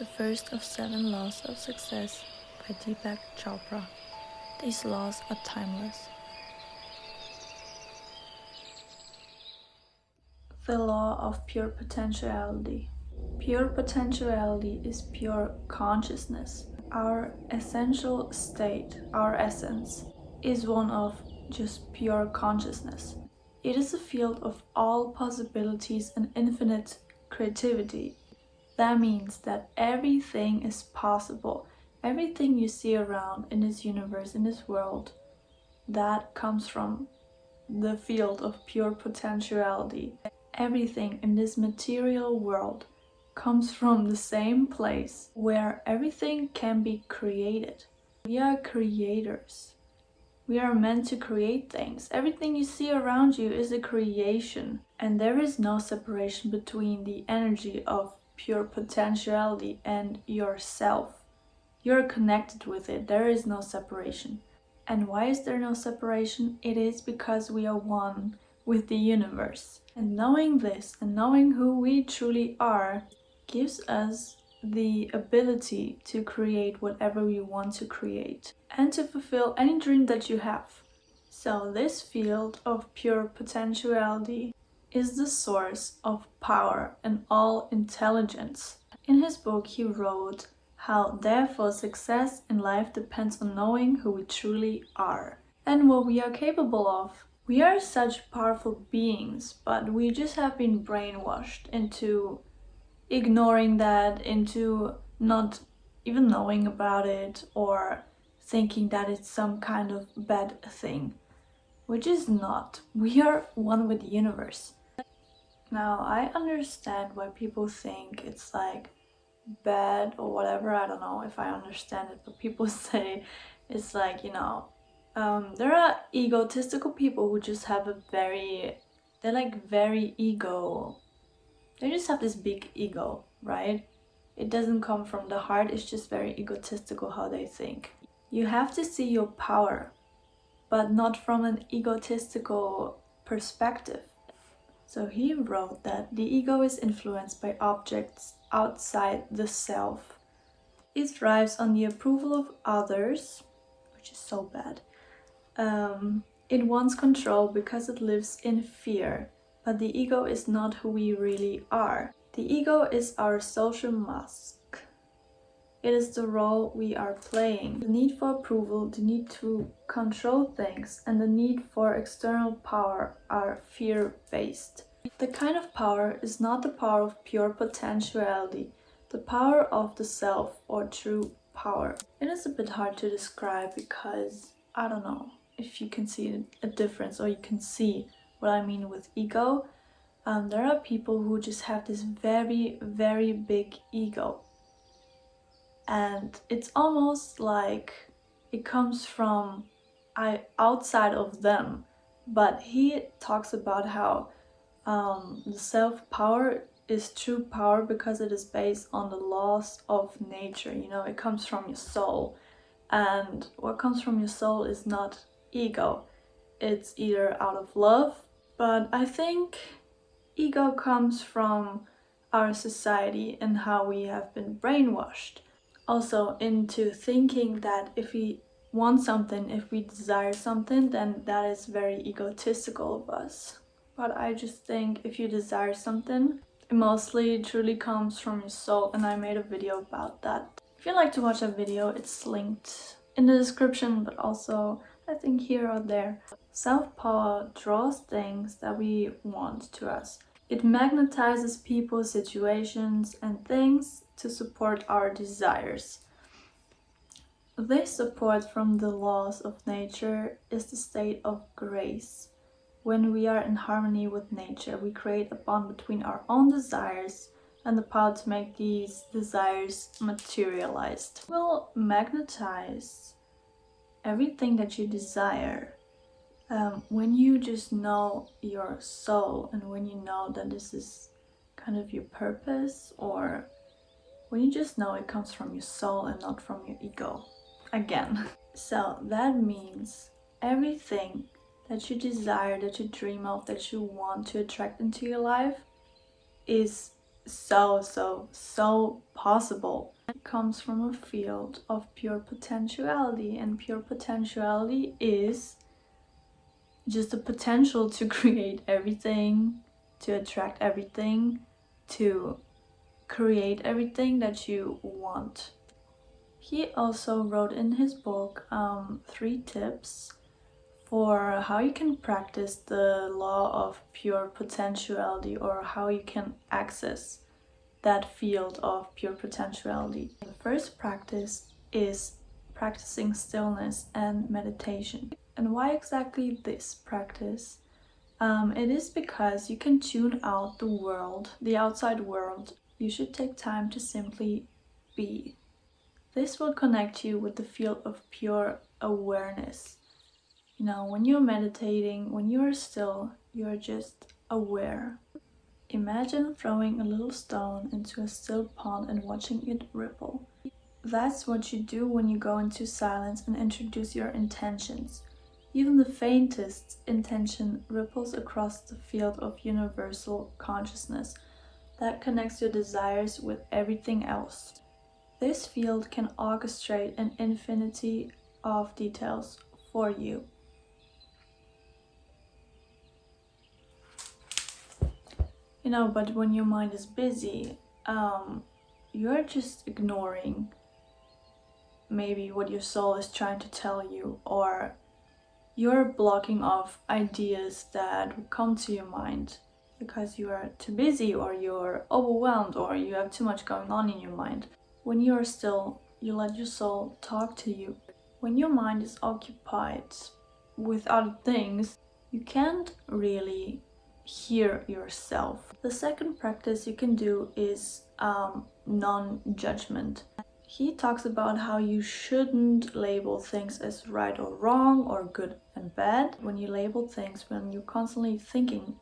the first of 7 laws of success by Deepak Chopra. These laws are timeless. The law of pure potentiality. Pure potentiality is pure consciousness. Our essential state, our essence, is one of just pure consciousness. It is a field of all possibilities and infinite creativity. That means that everything is possible. Everything you see around in this universe, in this world, that comes from the field of pure potentiality. Everything in this material world comes from the same place where everything can be created. We are creators. We are meant to create things. Everything you see around you is a creation, and there is no separation between the energy of pure potentiality and yourself. You're connected with it. There is no separation. And why is there no separation? It is because we are one with the universe. And knowing this and knowing who we truly are gives us the ability to create whatever we want to create and to fulfill any dream that you have. So this field of pure potentiality is the source of power and all intelligence. In his book, he wrote how therefore success in life depends on knowing who we truly are and what we are capable of. We are such powerful beings, but we just have been brainwashed into ignoring that, into not even knowing about it or thinking that it's some kind of bad thing, which is not. We are one with the universe. Now, I understand why people think it's like bad or whatever. I don't know if I understand it, but people say it's like, there are egotistical people who just have they're like very ego. They just have this big ego, right? It doesn't come from the heart, it's just very egotistical how they think. You have to see your power, but not from an egotistical perspective. So he wrote that the ego is influenced by objects outside the self. It thrives on the approval of others, which is so bad. It wants control because it lives in fear, but the ego is not who we really are. The ego is our social mask. It is the role we are playing. The need for approval, the need to control things, and the need for external power are fear-based. The kind of power is not the power of pure potentiality, the power of the self or true power. It is a bit hard to describe because, I don't know if you can see a difference or you can see what I mean with ego. There are people who just have this very, very big ego. And it's almost like it comes from outside of them. But he talks about how the self-power is true power because it is based on the laws of nature. It comes from your soul. And what comes from your soul is not ego. It's either out of love, but I think ego comes from our society and how we have been brainwashed. Also into thinking that if we want something, if we desire something, then that is very egotistical of us. But I just think if you desire something, it mostly truly comes from your soul, and I made a video about that. If you'd like to watch that video, it's linked in the description, but also I think here or there. Self-power draws things that we want to us. It magnetizes people, situations, and things to support our desires. This support from the laws of nature is the state of grace. When we are in harmony with nature, we create a bond between our own desires and the power to make these desires materialized. It will magnetize everything that you desire. When you just know your soul and when you know that this is kind of your purpose, or when you just know it comes from your soul and not from your ego. Again. So that means everything that you desire, that you dream of, that you want to attract into your life is so possible. It comes from a field of pure potentiality, and pure potentiality is just the potential to create everything, to attract everything, to create everything that you want. He also wrote in his book 3 tips for how you can practice the law of pure potentiality, or how you can access that field of pure potentiality. The first practice is practicing stillness and meditation. And why exactly this practice? It is because you can tune out the world, the outside world. You should take time to simply be. This will connect you with the field of pure awareness. You know, when you're meditating, when you're still, you're just aware. Imagine throwing a little stone into a still pond and watching it ripple. That's what you do when you go into silence and introduce your intentions. Even the faintest intention ripples across the field of universal consciousness that connects your desires with everything else. This field can orchestrate an infinity of details for you. You know, but when your mind is busy, you're just ignoring maybe what your soul is trying to tell you, or you're blocking off ideas that will come to your mind because you are too busy, or you're overwhelmed, or you have too much going on in your mind. When you're still, you let your soul talk to you. When your mind is occupied with other things, you can't really hear yourself. The second practice you can do is non-judgment. He talks about how you shouldn't label things as right or wrong, or good and bad. When you label things, when you're constantly thinking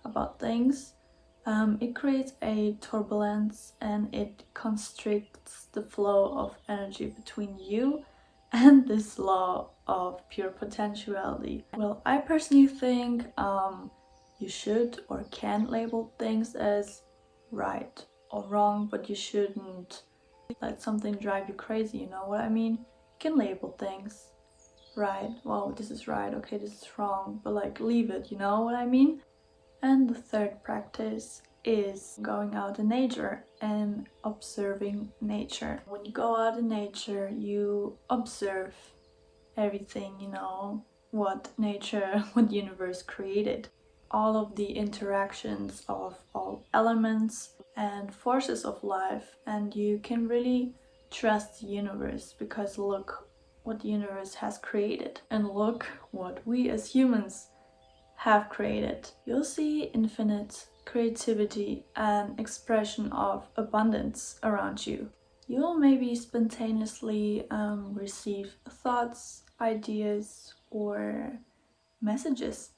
about things, it creates a turbulence, and it constricts the flow of energy between you and this law of pure potentiality. Well, I personally think you should or can label things as right or wrong, but you shouldn't let something drive you crazy, you know what I mean? You can label things right, well, this is right, okay, this is wrong, but like, leave it, you know what I mean? And the third practice is going out in nature and observing nature. When you go out in nature, you observe everything, you know, what nature, what the universe created. All of the interactions of all elements and forces of life, and you can really trust the universe, because look what the universe has created, and look what we as humans have created. You'll see infinite creativity and expression of abundance around you. You'll maybe spontaneously receive thoughts, ideas, or messages.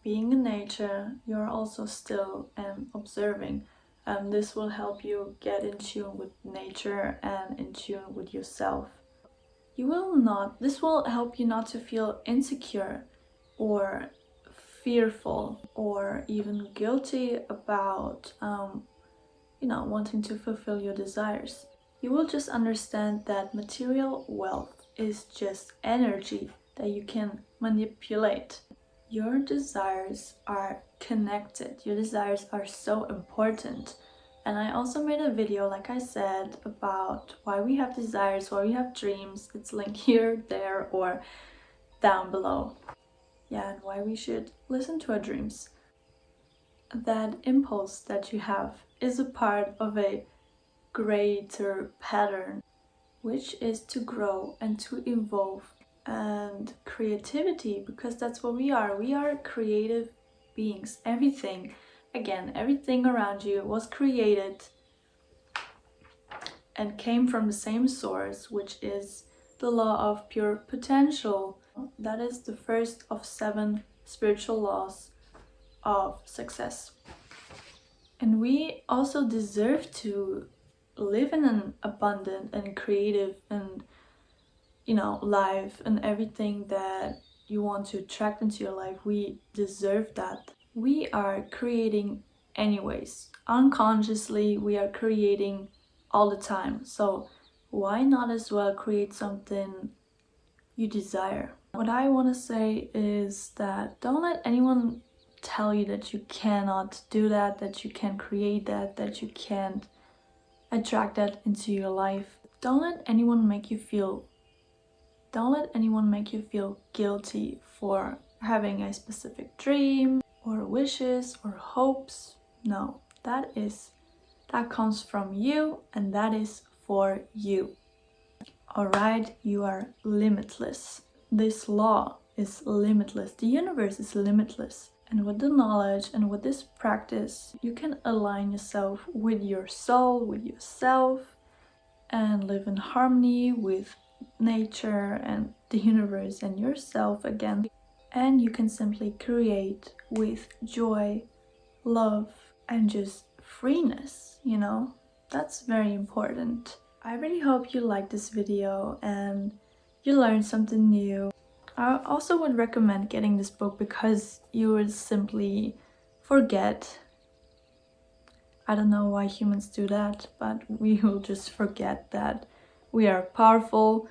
Being in nature, you're also still and observing. This will help you get in tune with nature and in tune with yourself. This will help you not to feel insecure or fearful or even guilty about, wanting to fulfill your desires. You will just understand that material wealth is just energy that you can manipulate. Your desires are connected. Your desires are so important. And I also made a video, like I said, about why we have desires, why we have dreams. It's linked here, there, or down below. Yeah, and why we should listen to our dreams. That impulse that you have is a part of a greater pattern, which is to grow and to evolve. And creativity, because that's what we are. We are creative beings. Everything around you was created and came from the same source, which is the law of pure potential. That is the first of 7 spiritual laws of success. And we also deserve to live in an abundant and creative and life, and everything that you want to attract into your life. We deserve that. We are creating anyways. Unconsciously, we are creating all the time. So why not as well create something you desire? What I want to say is that don't let anyone tell you that you cannot do that you can't create that you can't attract that into your life. Don't let anyone make you feel guilty for having a specific dream or wishes or hopes. No, that comes from you and that is for you. Alright, you are limitless. This law is limitless. The universe is limitless. And with the knowledge and with this practice, you can align yourself with your soul, with yourself, and live in harmony with nature and the universe and yourself again. And you can simply create with joy, love, and just freeness, you know? That's very important. I really hope you liked this video and you learned something new. I also would recommend getting this book because you would simply forget. I don't know why humans do that, but we will just forget that we are powerful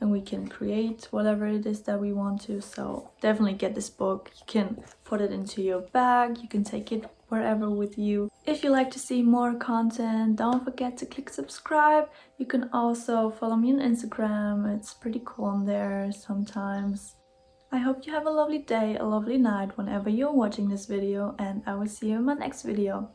and we can create whatever it is that we want to. So definitely get this book. You can put it into your bag, you can take it wherever with you. If you like to see more content, don't forget to click subscribe. You can also follow me on Instagram. It's pretty cool on there sometimes. I hope you have a lovely day, a lovely night whenever you're watching this video, and I will see you in my next video.